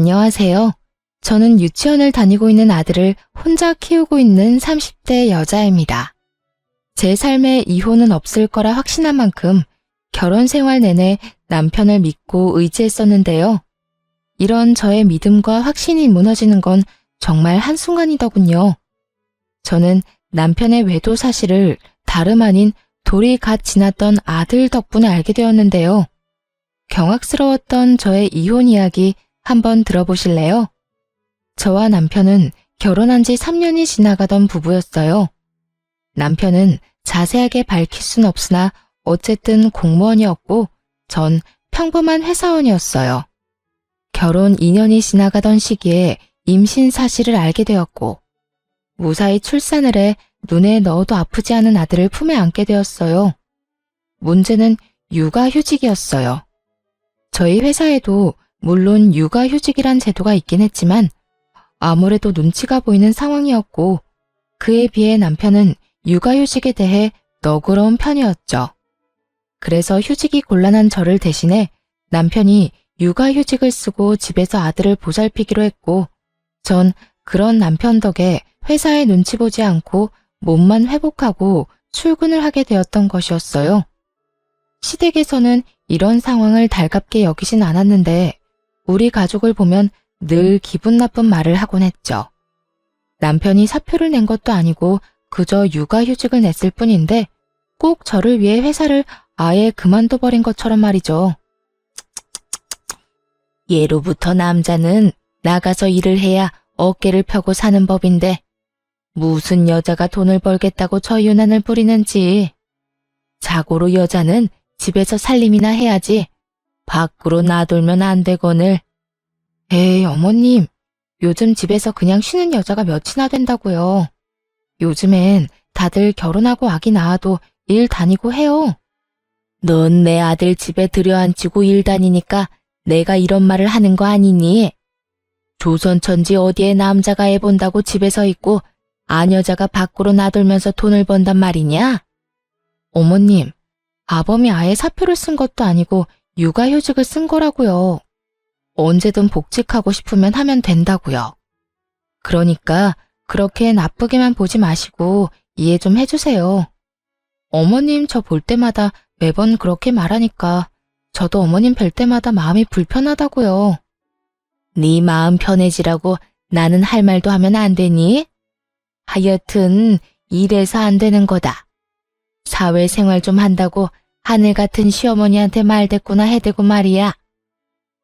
안녕하세요. 저는 유치원을 다니고 있는 아들을 혼자 키우고 있는 30대 여자입니다. 제 삶에 이혼은 없을 거라 확신한 만큼 결혼 생활 내내 남편을 믿고 의지했었는데요. 이런 저의 믿음과 확신이 무너지는 건 정말 한순간이더군요. 저는 남편의 외도 사실을 다름 아닌 돌이 갓 지났던 아들 덕분에 알게 되었는데요. 경악스러웠던 저의 이혼 이야기 한번 들어보실래요? 저와 남편은 결혼한 지 3년이 지나가던 부부였어요. 남편은 자세하게 밝힐 순 없으나 어쨌든 공무원이었고 전 평범한 회사원이었어요. 결혼 2년이 지나가던 시기에 임신 사실을 알게 되었고 무사히 출산을 해 눈에 넣어도 아프지 않은 아들을 품에 안게 되었어요. 문제는 육아휴직이었어요. 저희 회사에도 물론 육아휴직이란 제도가 있긴 했지만 아무래도 눈치가 보이는 상황이었고 그에 비해 남편은 육아휴직에 대해 너그러운 편이었죠. 그래서 휴직이 곤란한 저를 대신해 남편이 육아휴직을 쓰고 집에서 아들을 보살피기로 했고 전 그런 남편 덕에 회사에 눈치 보지 않고 몸만 회복하고 출근을 하게 되었던 것이었어요. 시댁에서는 이런 상황을 달갑게 여기진 않았는데 우리 가족을 보면 늘 기분 나쁜 말을 하곤 했죠. 남편이 사표를 낸 것도 아니고 그저 육아휴직을 냈을 뿐인데 꼭 저를 위해 회사를 아예 그만둬버린 것처럼 말이죠. 예로부터 남자는 나가서 일을 해야 어깨를 펴고 사는 법인데 무슨 여자가 돈을 벌겠다고 저 유난을 부리는지. 자고로 여자는 집에서 살림이나 해야지 밖으로 나돌면 안 되거늘. 에이 어머님, 요즘 집에서 그냥 쉬는 여자가 몇이나 된다고요. 요즘엔 다들 결혼하고 아기 낳아도 일 다니고 해요. 넌 내 아들 집에 들여앉히고 일 다니니까 내가 이런 말을 하는 거 아니니? 조선천지 어디에 남자가 애 본다고 집에서 있고 아녀자가 밖으로 나돌면서 돈을 번단 말이냐? 어머님, 아범이 아예 사표를 쓴 것도 아니고 육아휴직을 쓴 거라고요. 언제든 복직하고 싶으면 하면 된다고요. 그러니까 그렇게 나쁘게만 보지 마시고 이해 좀 해주세요. 어머님 저 볼 때마다 매번 그렇게 말하니까 저도 어머님 뵐 때마다 마음이 불편하다고요. 네 마음 편해지라고 나는 할 말도 하면 안 되니? 하여튼 이래서 안 되는 거다. 사회생활 좀 한다고 하늘 같은 시어머니한테 말대꾸나 해대고 말이야.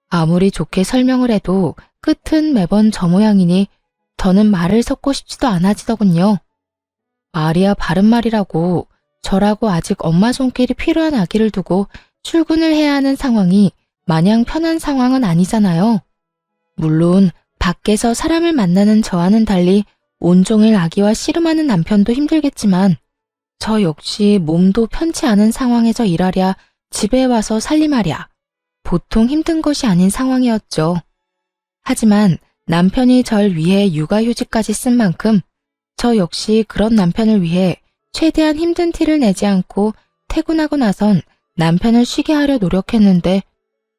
아무리 좋게 설명을 해도 끝은 매번 저 모양이니 더는 말을 섞고 싶지도 않아지더군요. 말이야 바른 말이라고 저라고 아직 엄마 손길이 필요한 아기를 두고 출근을 해야 하는 상황이 마냥 편한 상황은 아니잖아요. 물론 밖에서 사람을 만나는 저와는 달리 온종일 아기와 씨름하는 남편도 힘들겠지만 저 역시 몸도 편치 않은 상황에서 일하랴 집에 와서 살림하랴 보통 힘든 것이 아닌 상황이었죠. 하지만 남편이 절 위해 육아휴직까지 쓴 만큼 저 역시 그런 남편을 위해 최대한 힘든 티를 내지 않고 퇴근하고 나선 남편을 쉬게 하려 노력했는데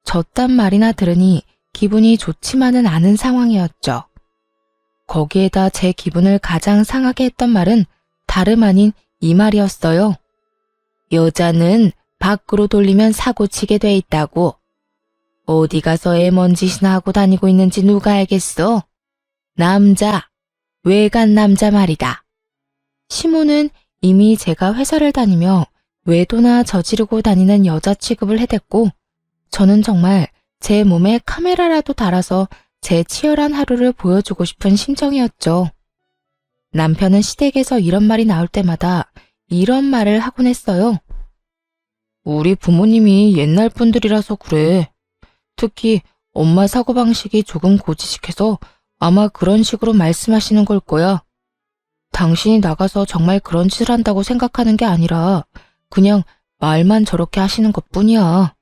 저딴 말이나 들으니 기분이 좋지만은 않은 상황이었죠. 거기에다 제 기분을 가장 상하게 했던 말은 다름 아닌 이 말이었어요. 여자는 밖으로 돌리면 사고치게 돼 있다고. 어디 가서 애 뭔 짓이나 하고 다니고 있는지 누가 알겠어? 남자, 외간 남자 말이다. 시모는 이미 제가 회사를 다니며 외도나 저지르고 다니는 여자 취급을 해댔고 저는 정말 제 몸에 카메라라도 달아서 제 치열한 하루를 보여주고 싶은 심정이었죠. 남편은 시댁에서 이런 말이 나올 때마다 이런 말을 하곤 했어요. 우리 부모님이 옛날 분들이라서 그래. 특히 엄마 사고방식이 조금 고지식해서 아마 그런 식으로 말씀하시는 걸 거야. 당신이 나가서 정말 그런 짓을 한다고 생각하는 게 아니라 그냥 말만 저렇게 하시는 것뿐이야.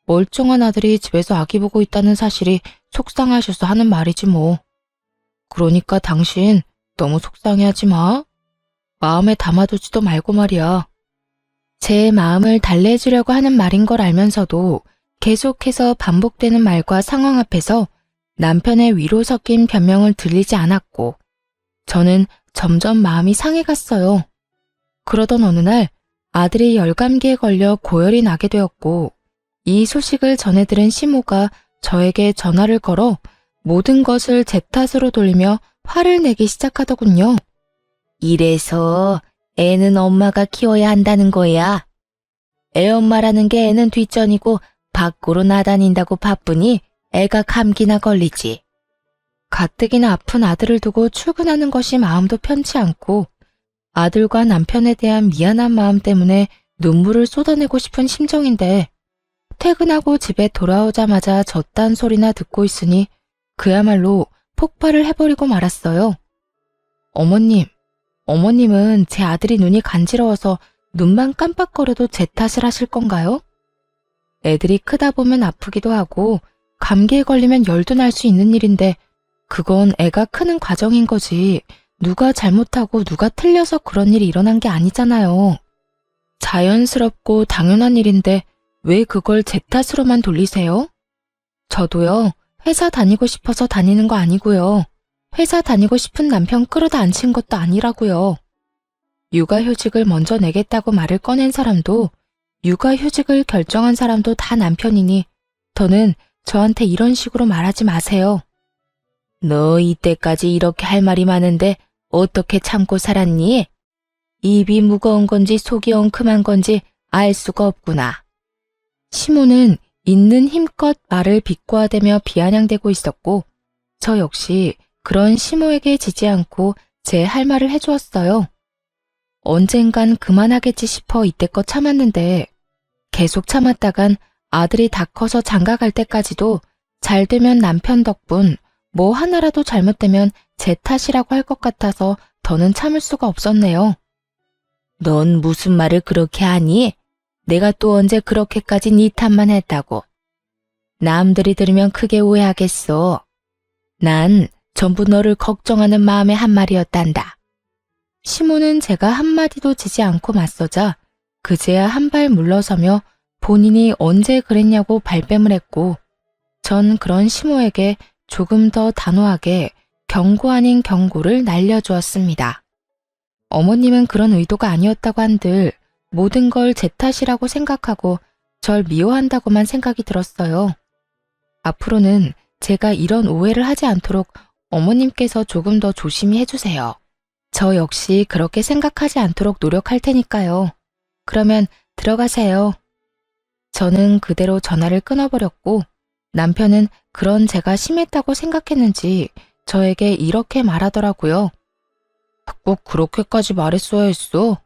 멀쩡한 아들이 집에서 아기 보고 있다는 사실이 속상하셔서 하는 말이지 뭐. 그러니까 당신 너무 속상해하지 마. 마음에 담아두지도 말고 말이야. 제 마음을 달래주려고 하는 말인 걸 알면서도 계속해서 반복되는 말과 상황 앞에서 남편의 위로 섞인 변명을 들리지 않았고 저는 점점 마음이 상해갔어요. 그러던 어느 날 아들이 열감기에 걸려 고열이 나게 되었고 이 소식을 전해 들은 시모가 저에게 전화를 걸어 모든 것을 제 탓으로 돌리며 화를 내기 시작하더군요. 이래서 애는 엄마가 키워야 한다는 거야. 애 엄마라는 게 애는 뒷전이고 밖으로 나다닌다고 바쁘니 애가 감기나 걸리지. 가뜩이나 아픈 아들을 두고 출근하는 것이 마음도 편치 않고 아들과 남편에 대한 미안한 마음 때문에 눈물을 쏟아내고 싶은 심정인데 퇴근하고 집에 돌아오자마자 저딴 소리나 듣고 있으니 그야말로 폭발을 해버리고 말았어요. 어머님은 제 아들이 눈이 간지러워서 눈만 깜빡거려도 제 탓을 하실 건가요? 애들이 크다 보면 아프기도 하고 감기에 걸리면 열도 날 수 있는 일인데 그건 애가 크는 과정인 거지 누가 잘못하고 누가 틀려서 그런 일이 일어난 게 아니잖아요. 자연스럽고 당연한 일인데 왜 그걸 제 탓으로만 돌리세요? 저도요, 회사 다니고 싶어서 다니는 거 아니고요. 회사 다니고 싶은 남편 끌어다 앉힌 것도 아니라고요. 육아휴직을 먼저 내겠다고 말을 꺼낸 사람도 육아휴직을 결정한 사람도 다 남편이니 더는 저한테 이런 식으로 말하지 마세요. 너 이때까지 이렇게 할 말이 많은데 어떻게 참고 살았니? 입이 무거운 건지 속이 엉큼한 건지 알 수가 없구나. 시모는 있는 힘껏 말을 비꼬아대며 비아냥대고 있었고 저 역시 그런 시모에게 지지 않고 제 할 말을 해주었어요. 언젠간 그만하겠지 싶어 이때껏 참았는데 계속 참았다간 아들이 다 커서 장가 갈 때까지도 잘 되면 남편 덕분 뭐 하나라도 잘못되면 제 탓이라고 할 것 같아서 더는 참을 수가 없었네요. 넌 무슨 말을 그렇게 하니? 내가 또 언제 그렇게까지 네 탓만 했다고. 남들이 들으면 크게 오해하겠어. 난 전부 너를 걱정하는 마음의 한 말이었단다. 시모는 제가 한마디도 지지 않고 맞서자 그제야 한 발 물러서며 본인이 언제 그랬냐고 발뺌을 했고 전 그런 시모에게 조금 더 단호하게 경고 아닌 경고를 날려주었습니다. 어머님은 그런 의도가 아니었다고 한들 모든 걸 제 탓이라고 생각하고 절 미워한다고만 생각이 들었어요. 앞으로는 제가 이런 오해를 하지 않도록 어머님께서 조금 더 조심히 해주세요. 저 역시 그렇게 생각하지 않도록 노력할 테니까요. 그러면 들어가세요. 저는 그대로 전화를 끊어버렸고 남편은 그런 제가 심했다고 생각했는지 저에게 이렇게 말하더라고요. 꼭 그렇게까지 말했어야 했어.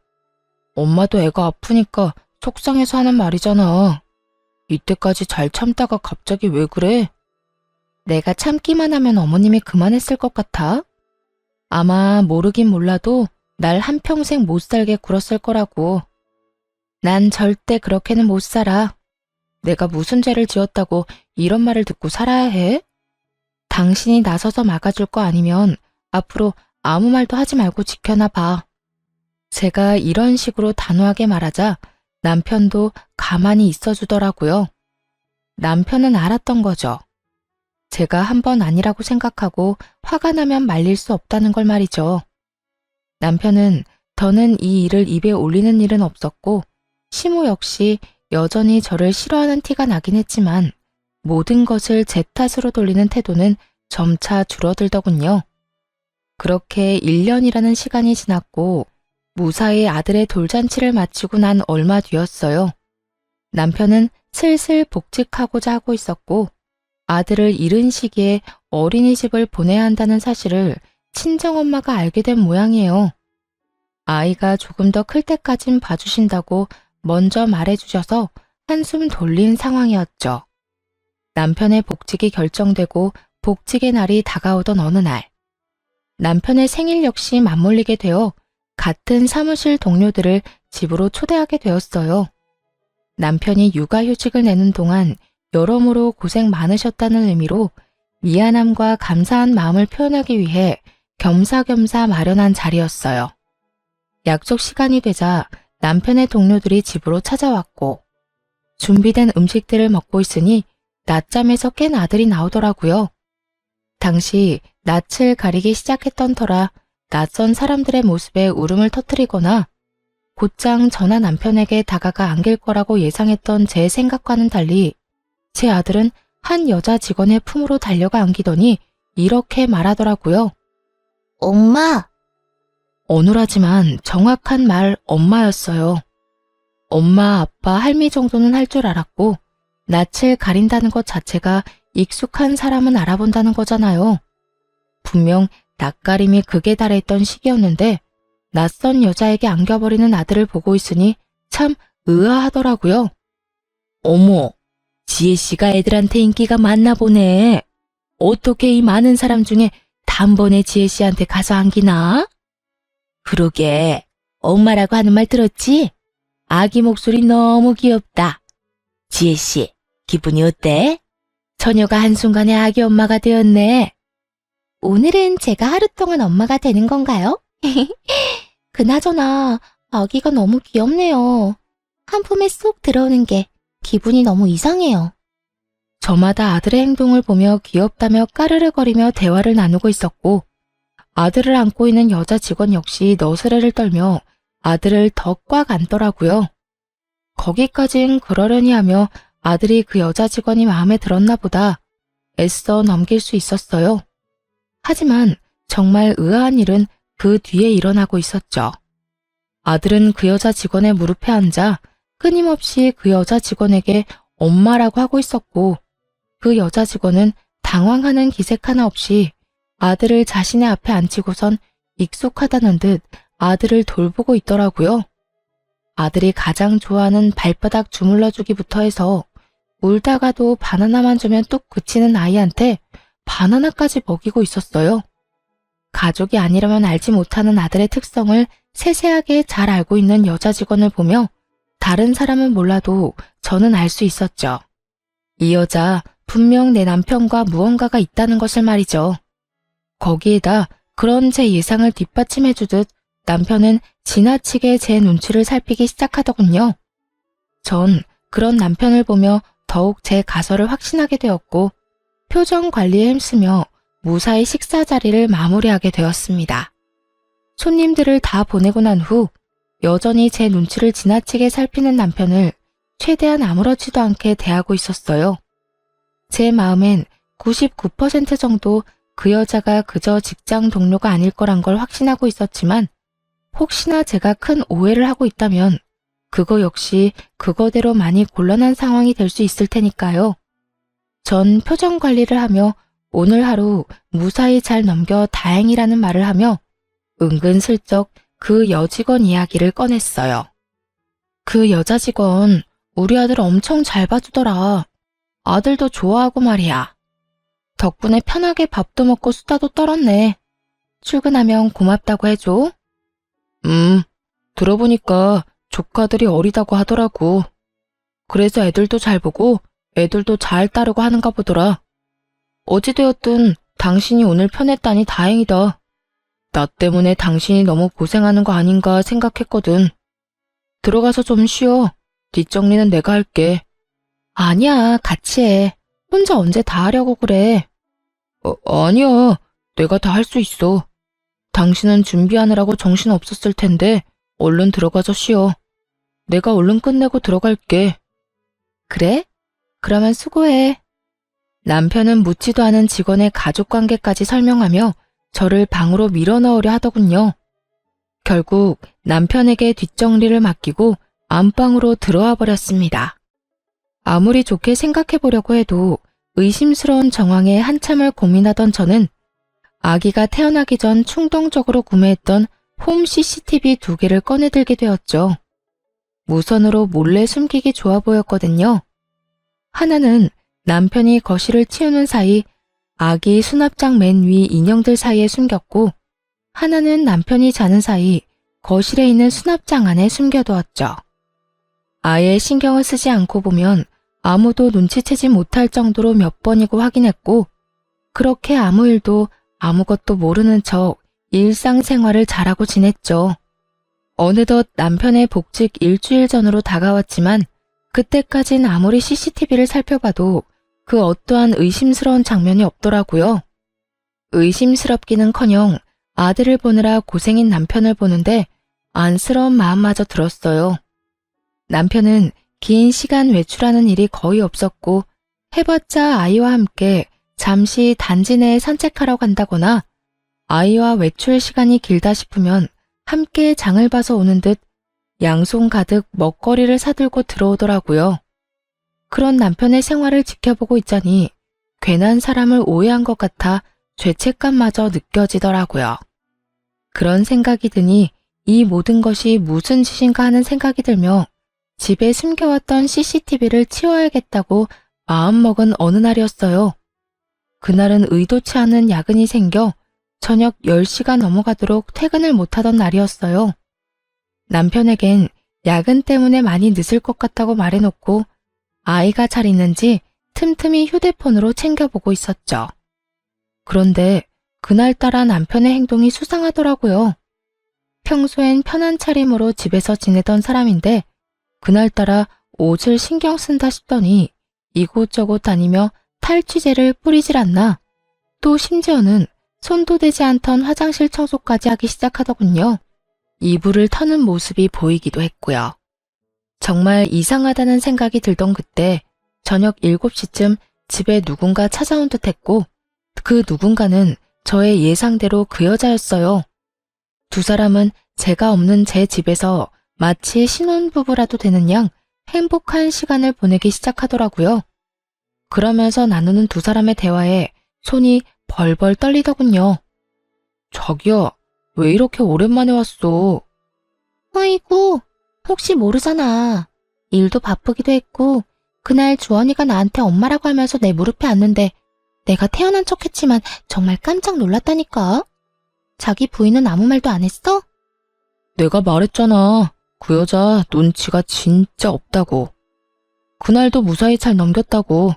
엄마도 애가 아프니까 속상해서 하는 말이잖아. 이때까지 잘 참다가 갑자기 왜 그래? 내가 참기만 하면 어머님이 그만했을 것 같아? 아마 모르긴 몰라도 날 한평생 못 살게 굴었을 거라고. 난 절대 그렇게는 못 살아. 내가 무슨 죄를 지었다고 이런 말을 듣고 살아야 해? 당신이 나서서 막아줄 거 아니면 앞으로 아무 말도 하지 말고 지켜나 봐. 제가 이런 식으로 단호하게 말하자 남편도 가만히 있어주더라고요. 남편은 알았던 거죠. 제가 한 번 아니라고 생각하고 화가 나면 말릴 수 없다는 걸 말이죠. 남편은 더는 이 일을 입에 올리는 일은 없었고 시모 역시 여전히 저를 싫어하는 티가 나긴 했지만 모든 것을 제 탓으로 돌리는 태도는 점차 줄어들더군요. 그렇게 1년이라는 시간이 지났고 무사히 아들의 돌잔치를 마치고 난 얼마 뒤였어요. 남편은 슬슬 복직하고자 하고 있었고 아들을 잃은 시기에 어린이집을 보내야 한다는 사실을 친정엄마가 알게 된 모양이에요. 아이가 조금 더 클 때까진 봐주신다고 먼저 말해주셔서 한숨 돌린 상황이었죠. 남편의 복직이 결정되고 복직의 날이 다가오던 어느 날, 남편의 생일 역시 맞물리게 되어 같은 사무실 동료들을 집으로 초대하게 되었어요. 남편이 육아휴직을 내는 동안 여러모로 고생 많으셨다는 의미로 미안함과 감사한 마음을 표현하기 위해 겸사겸사 마련한 자리였어요. 약속 시간이 되자 남편의 동료들이 집으로 찾아왔고 준비된 음식들을 먹고 있으니 낮잠에서 깬 아들이 나오더라고요. 당시 낯을 가리기 시작했던 터라 낯선 사람들의 모습에 울음을 터뜨리거나 곧장 전화 남편에게 다가가 안길 거라고 예상했던 제 생각과는 달리 제 아들은 한 여자 직원의 품으로 달려가 안기더니 이렇게 말하더라고요. 엄마! 어눌하지만 정확한 말 엄마였어요. 엄마, 아빠, 할미 정도는 할 줄 알았고 낯을 가린다는 것 자체가 익숙한 사람은 알아본다는 거잖아요. 분명 낯가림이 극에 달했던 시기였는데 낯선 여자에게 안겨버리는 아들을 보고 있으니 참 의아하더라고요. 어머, 지혜씨가 애들한테 인기가 많나 보네. 어떻게 이 많은 사람 중에 단번에 지혜씨한테 가서 안기나? 그러게, 엄마라고 하는 말 들었지? 아기 목소리 너무 귀엽다. 지혜씨, 기분이 어때? 처녀가 한순간에 아기 엄마가 되었네. 오늘은 제가 하루 동안 엄마가 되는 건가요? 그나저나 아기가 너무 귀엽네요. 한 품에 쏙 들어오는 게 기분이 너무 이상해요. 저마다 아들의 행동을 보며 귀엽다며 까르르거리며 대화를 나누고 있었고 아들을 안고 있는 여자 직원 역시 너스레를 떨며 아들을 더 꽉 안더라고요. 거기까진 그러려니 하며 아들이 그 여자 직원이 마음에 들었나 보다 애써 넘길 수 있었어요. 하지만 정말 의아한 일은 그 뒤에 일어나고 있었죠. 아들은 그 여자 직원의 무릎에 앉아 끊임없이 그 여자 직원에게 엄마라고 하고 있었고 그 여자 직원은 당황하는 기색 하나 없이 아들을 자신의 앞에 앉히고선 익숙하다는 듯 아들을 돌보고 있더라고요. 아들이 가장 좋아하는 발바닥 주물러주기부터 해서 울다가도 바나나만 주면 뚝 그치는 아이한테 바나나까지 먹이고 있었어요. 가족이 아니라면 알지 못하는 아들의 특성을 세세하게 잘 알고 있는 여자 직원을 보며 다른 사람은 몰라도 저는 알 수 있었죠. 이 여자 분명 내 남편과 무언가가 있다는 것을 말이죠. 거기에다 그런 제 예상을 뒷받침해주듯 남편은 지나치게 제 눈치를 살피기 시작하더군요. 전 그런 남편을 보며 더욱 제 가설을 확신하게 되었고 표정 관리에 힘쓰며 무사히 식사 자리를 마무리하게 되었습니다. 손님들을 다 보내고 난 후 여전히 제 눈치를 지나치게 살피는 남편을 최대한 아무렇지도 않게 대하고 있었어요. 제 마음엔 99% 정도 그 여자가 그저 직장 동료가 아닐 거란 걸 확신하고 있었지만 혹시나 제가 큰 오해를 하고 있다면 그거 역시 그거대로 많이 곤란한 상황이 될 수 있을 테니까요. 전 표정 관리를 하며 오늘 하루 무사히 잘 넘겨 다행이라는 말을 하며 은근슬쩍 그 여직원 이야기를 꺼냈어요. 그 여자 직원 우리 아들 엄청 잘 봐주더라. 아들도 좋아하고 말이야. 덕분에 편하게 밥도 먹고 수다도 떨었네. 출근하면 고맙다고 해줘. 들어보니까 조카들이 어리다고 하더라고. 그래서 애들도 잘 보고 애들도 잘 따르고 하는가 보더라. 어찌되었든 당신이 오늘 편했다니 다행이다. 나 때문에 당신이 너무 고생하는 거 아닌가 생각했거든. 들어가서 좀 쉬어. 뒷정리는 내가 할게. 아니야, 같이 해. 혼자 언제 다 하려고 그래. 아니야. 내가 다 할 수 있어. 당신은 준비하느라고 정신 없었을 텐데 얼른 들어가서 쉬어. 내가 얼른 끝내고 들어갈게. 그래? 그러면 수고해. 남편은 묻지도 않은 직원의 가족관계까지 설명하며 저를 방으로 밀어넣으려 하더군요. 결국 남편에게 뒷정리를 맡기고 안방으로 들어와 버렸습니다. 아무리 좋게 생각해보려고 해도 의심스러운 정황에 한참을 고민하던 저는 아기가 태어나기 전 충동적으로 구매했던 홈 CCTV 2개를 꺼내들게 되었죠. 무선으로 몰래 숨기기 좋아 보였거든요. 하나는 남편이 거실을 치우는 사이 아기 수납장 맨 위 인형들 사이에 숨겼고 하나는 남편이 자는 사이 거실에 있는 수납장 안에 숨겨두었죠. 아예 신경을 쓰지 않고 보면 아무도 눈치채지 못할 정도로 몇 번이고 확인했고 그렇게 아무 일도 아무것도 모르는 척 일상생활을 잘하고 지냈죠. 어느덧 남편의 복직 일주일 전으로 다가왔지만 그때까진 아무리 CCTV를 살펴봐도 그 어떠한 의심스러운 장면이 없더라고요. 의심스럽기는커녕 아들을 보느라 고생인 남편을 보는데 안쓰러운 마음마저 들었어요. 남편은 긴 시간 외출하는 일이 거의 없었고 해봤자 아이와 함께 잠시 단지 내에 산책하러 간다거나 아이와 외출 시간이 길다 싶으면 함께 장을 봐서 오는 듯 양손 가득 먹거리를 사들고 들어오더라고요. 그런 남편의 생활을 지켜보고 있자니 괜한 사람을 오해한 것 같아 죄책감마저 느껴지더라고요. 그런 생각이 드니 이 모든 것이 무슨 짓인가 하는 생각이 들며 집에 숨겨왔던 CCTV를 치워야겠다고 마음먹은 어느 날이었어요. 그날은 의도치 않은 야근이 생겨 저녁 10시가 넘어가도록 퇴근을 못하던 날이었어요. 남편에겐 야근 때문에 많이 늦을 것 같다고 말해놓고 아이가 잘 있는지 틈틈이 휴대폰으로 챙겨보고 있었죠. 그런데 그날따라 남편의 행동이 수상하더라고요. 평소엔 편한 차림으로 집에서 지내던 사람인데 그날따라 옷을 신경 쓴다 싶더니 이곳저곳 다니며 탈취제를 뿌리질 않나. 또 심지어는 손도 대지 않던 화장실 청소까지 하기 시작하더군요. 이불을 터는 모습이 보이기도 했고요. 정말 이상하다는 생각이 들던 그때 저녁 7시쯤 집에 누군가 찾아온 듯 했고 그 누군가는 저의 예상대로 그 여자였어요. 두 사람은 제가 없는 제 집에서 마치 신혼부부라도 되는 양 행복한 시간을 보내기 시작하더라고요. 그러면서 나누는 두 사람의 대화에 손이 벌벌 떨리더군요. 자기야, 왜 이렇게 오랜만에 왔어? 아이고, 혹시 모르잖아. 일도 바쁘기도 했고 그날 주원이가 나한테 엄마라고 하면서 내 무릎에 앉는데 내가 태어난 척했지만 정말 깜짝 놀랐다니까. 자기 부인은 아무 말도 안 했어? 내가 말했잖아. 그 여자 눈치가 진짜 없다고. 그날도 무사히 잘 넘겼다고.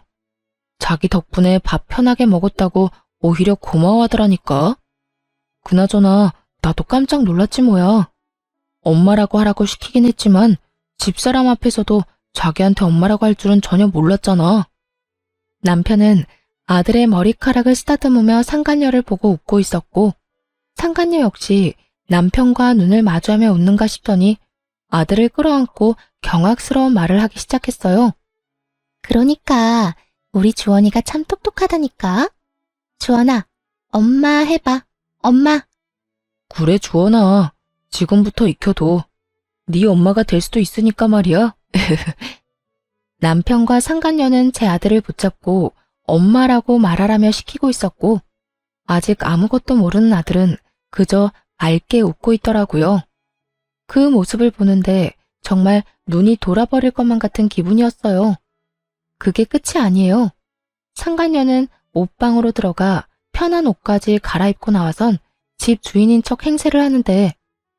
자기 덕분에 밥 편하게 먹었다고 오히려 고마워하더라니까. 그나저나 나도 깜짝 놀랐지 뭐야. 엄마라고 하라고 시키긴 했지만 집사람 앞에서도 자기한테 엄마라고 할 줄은 전혀 몰랐잖아. 남편은 아들의 머리카락을 쓰다듬으며 상간녀를 보고 웃고 있었고 상간녀 역시 남편과 눈을 마주하며 웃는가 싶더니 아들을 끌어안고 경악스러운 말을 하기 시작했어요. 그러니까 우리 주원이가 참 똑똑하다니까. 주원아, 엄마 해봐. 엄마. 그래 주원아, 지금부터 익혀둬. 네 엄마가 될 수도 있으니까 말이야. 남편과 상간녀는 제 아들을 붙잡고 엄마라고 말하라며 시키고 있었고 아직 아무것도 모르는 아들은 그저 맑게 웃고 있더라고요. 그 모습을 보는데 정말 눈이 돌아버릴 것만 같은 기분이었어요. 그게 끝이 아니에요. 상간녀는 옷방으로 들어가 편한 옷까지 갈아입고 나와선 집 주인인 척 행세를 하는데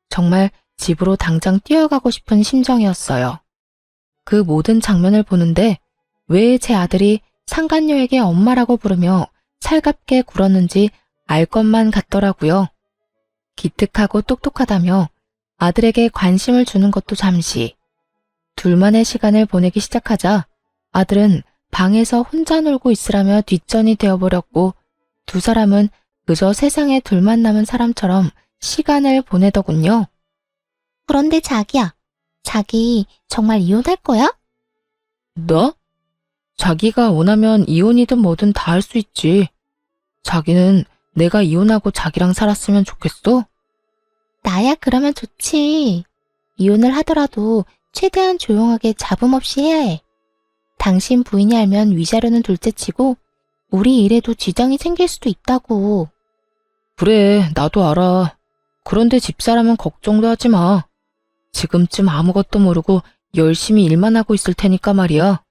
정말 집으로 당장 뛰어가고 싶은 심정이었어요. 그 모든 장면을 보는데 왜 제 아들이 상간녀에게 엄마라고 부르며 살갑게 굴었는지 알 것만 같더라고요. 기특하고 똑똑하다며 아들에게 관심을 주는 것도 잠시. 둘만의 시간을 보내기 시작하자 아들은 방에서 혼자 놀고 있으라며 뒷전이 되어버렸고 두 사람은 그저 세상에 둘만 남은 사람처럼 시간을 보내더군요. 그런데 자기야, 자기 정말 이혼할 거야? 너? 자기가 원하면 이혼이든 뭐든 다 할 수 있지. 자기는 내가 이혼하고 자기랑 살았으면 좋겠어? 나야 그러면 좋지. 이혼을 하더라도 최대한 조용하게 잡음 없이 해야 해. 당신 부인이 알면 위자료는 둘째치고 우리 일에도 지장이 생길 수도 있다고. 그래, 나도 알아. 그런데 집사람은 걱정도 하지 마. 지금쯤 아무것도 모르고 열심히 일만 하고 있을 테니까 말이야.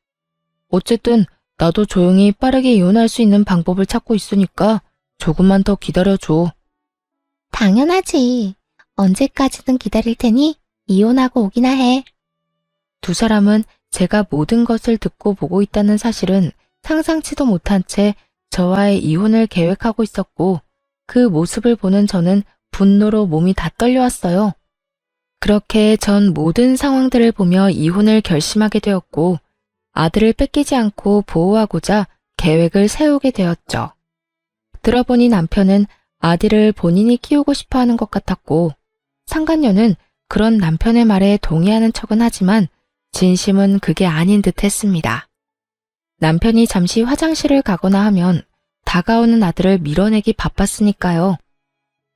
어쨌든 나도 조용히 빠르게 이혼할 수 있는 방법을 찾고 있으니까 조금만 더 기다려줘. 당연하지. 언제까지든 기다릴 테니 이혼하고 오기나 해. 두 사람은 제가 모든 것을 듣고 보고 있다는 사실은 상상치도 못한 채 저와의 이혼을 계획하고 있었고 그 모습을 보는 저는 분노로 몸이 다 떨려왔어요. 그렇게 전 모든 상황들을 보며 이혼을 결심하게 되었고 아들을 뺏기지 않고 보호하고자 계획을 세우게 되었죠. 들어보니 남편은 아들을 본인이 키우고 싶어 하는 것 같았고, 상간녀는 그런 남편의 말에 동의하는 척은 하지만 진심은 그게 아닌 듯 했습니다. 남편이 잠시 화장실을 가거나 하면 다가오는 아들을 밀어내기 바빴으니까요.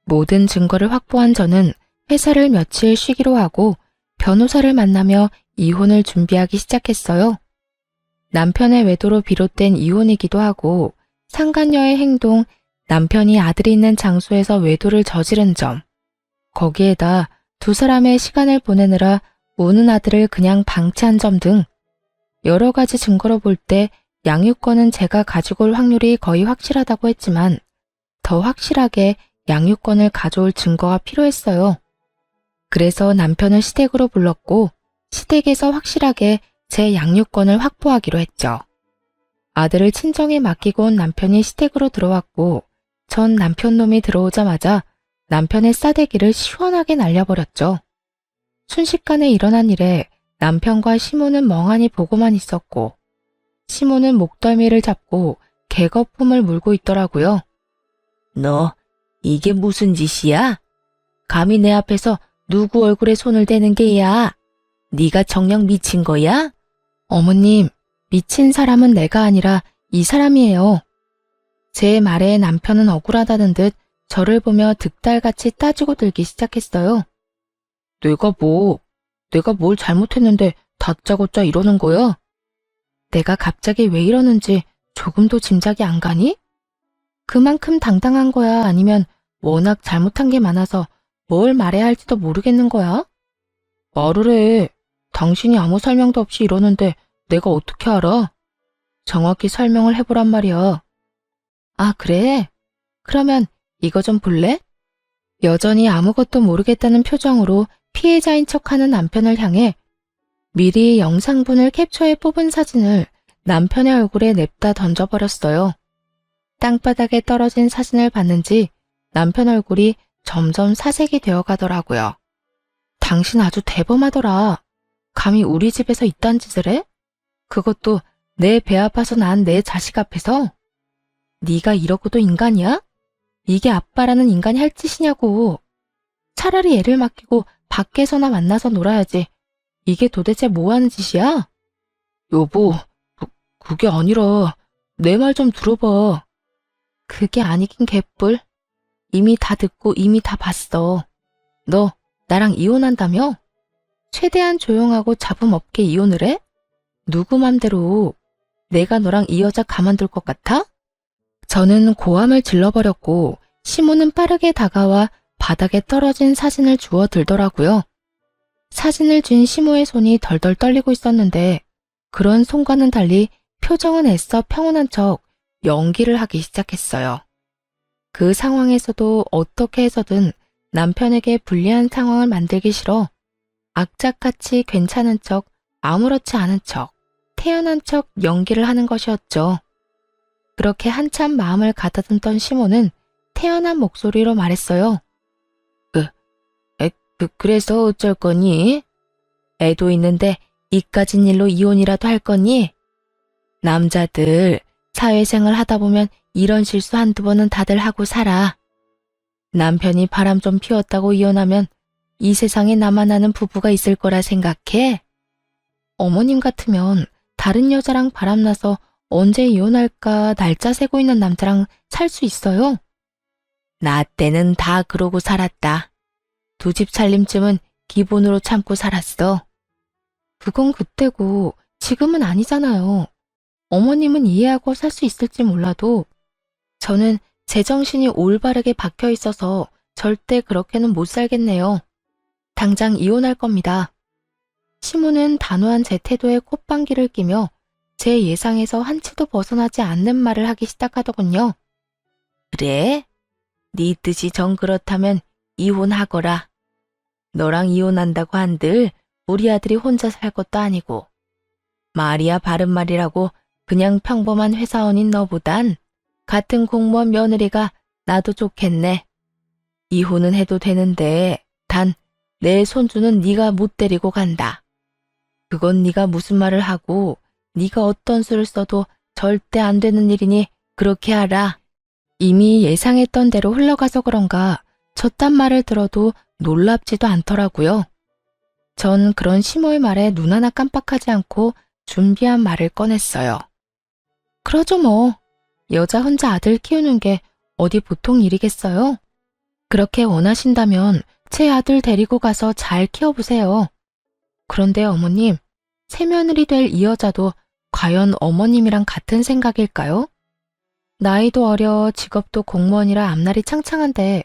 모든 증거를 확보한 저는 회사를 며칠 쉬기로 하고 변호사를 만나며 이혼을 준비하기 시작했어요. 남편의 외도로 비롯된 이혼이기도 하고 상간녀의 행동, 남편이 아들이 있는 장소에서 외도를 저지른 점, 거기에다 두 사람의 시간을 보내느라 우는 아들을 그냥 방치한 점 등 여러 가지 증거로 볼 때 양육권은 제가 가지고 올 확률이 거의 확실하다고 했지만 더 확실하게 양육권을 가져올 증거가 필요했어요. 그래서 남편을 시댁으로 불렀고 시댁에서 확실하게 제 양육권을 확보하기로 했죠. 아들을 친정에 맡기고 온 남편이 시댁으로 들어왔고 전 남편 놈이 들어오자마자 남편의 싸대기를 시원하게 날려버렸죠. 순식간에 일어난 일에 남편과 시모는 멍하니 보고만 있었고 시모는 목덜미를 잡고 개거품을 물고 있더라고요. 너 이게 무슨 짓이야? 감히 내 앞에서 누구 얼굴에 손을 대는 게야? 네가 정녕 미친 거야? 어머님, 미친 사람은 내가 아니라 이 사람이에요. 제 말에 남편은 억울하다는 듯 저를 보며 득달같이 따지고 들기 시작했어요. 내가 뭘 잘못했는데 다짜고짜 이러는 거야? 내가 갑자기 왜 이러는지 조금도 짐작이 안 가니? 그만큼 당당한 거야? 아니면 워낙 잘못한 게 많아서 뭘 말해야 할지도 모르겠는 거야? 말을 해. 당신이 아무 설명도 없이 이러는데 내가 어떻게 알아? 정확히 설명을 해보란 말이야. 아, 그래? 그러면 이거 좀 볼래? 여전히 아무것도 모르겠다는 표정으로 피해자인 척하는 남편을 향해 미리 영상분을 캡처해 뽑은 사진을 남편의 얼굴에 냅다 던져버렸어요. 땅바닥에 떨어진 사진을 봤는지 남편 얼굴이 점점 사색이 되어 가더라고요. 당신 아주 대범하더라. 감히 우리 집에서 이딴 짓을 해? 그것도 내 배 아파서 난 내 자식 앞에서? 네가 이러고도 인간이야? 이게 아빠라는 인간이 할 짓이냐고. 차라리 애를 맡기고 밖에서나 만나서 놀아야지. 이게 도대체 뭐 하는 짓이야? 여보, 그게 아니라 내 말 좀 들어봐. 그게 아니긴 개뿔. 이미 다 듣고 이미 다 봤어. 너 나랑 이혼한다며? 최대한 조용하고 잡음 없게 이혼을 해? 누구 맘대로. 내가 너랑 이 여자 가만둘 것 같아? 저는 고함을 질러버렸고 시모는 빠르게 다가와 바닥에 떨어진 사진을 주워 들더라고요. 사진을 쥔 시모의 손이 덜덜 떨리고 있었는데 그런 손과는 달리 표정은 애써 평온한 척 연기를 하기 시작했어요. 그 상황에서도 어떻게 해서든 남편에게 불리한 상황을 만들기 싫어 악착같이 괜찮은 척, 아무렇지 않은 척, 태연한 척 연기를 하는 것이었죠. 그렇게 한참 마음을 가다듬던 시모는 태연한 목소리로 말했어요. 그래서 어쩔 거니? 애도 있는데 이까진 일로 이혼이라도 할 거니? 남자들 사회생활 하다 보면 이런 실수 한두 번은 다들 하고 살아. 남편이 바람 좀 피웠다고 이혼하면 이 세상에 나만 아는 부부가 있을 거라 생각해? 어머님 같으면 다른 여자랑 바람나서 언제 이혼할까 날짜 세고 있는 남자랑 살 수 있어요? 나 때는 다 그러고 살았다. 두 집 살림쯤은 기본으로 참고 살았어. 그건 그때고 지금은 아니잖아요. 어머님은 이해하고 살 수 있을지 몰라도 저는 제정신이 올바르게 박혀 있어서 절대 그렇게는 못 살겠네요. 당장 이혼할 겁니다. 시모는 단호한 제 태도에 콧방귀를 끼며 제 예상에서 한치도 벗어나지 않는 말을 하기 시작하더군요. 그래? 네 뜻이 정 그렇다면 이혼하거라. 너랑 이혼한다고 한들 우리 아들이 혼자 살 것도 아니고 말이야 바른 말이라고 그냥 평범한 회사원인 너보단 같은 공무원 며느리가 나도 좋겠네. 이혼은 해도 되는데 단 내 손주는 네가 못 데리고 간다. 그건 네가 무슨 말을 하고 네가 어떤 수를 써도 절대 안 되는 일이니 그렇게 알아. 이미 예상했던 대로 흘러가서 그런가 저딴 말을 들어도 놀랍지도 않더라고요. 전 그런 시모의 말에 눈 하나 깜빡하지 않고 준비한 말을 꺼냈어요. 그러죠 뭐. 여자 혼자 아들 키우는 게 어디 보통 일이겠어요? 그렇게 원하신다면 제 아들 데리고 가서 잘 키워보세요. 그런데 어머님, 새며느리 될 이 여자도 과연 어머님이랑 같은 생각일까요? 나이도 어려 직업도 공무원이라 앞날이 창창한데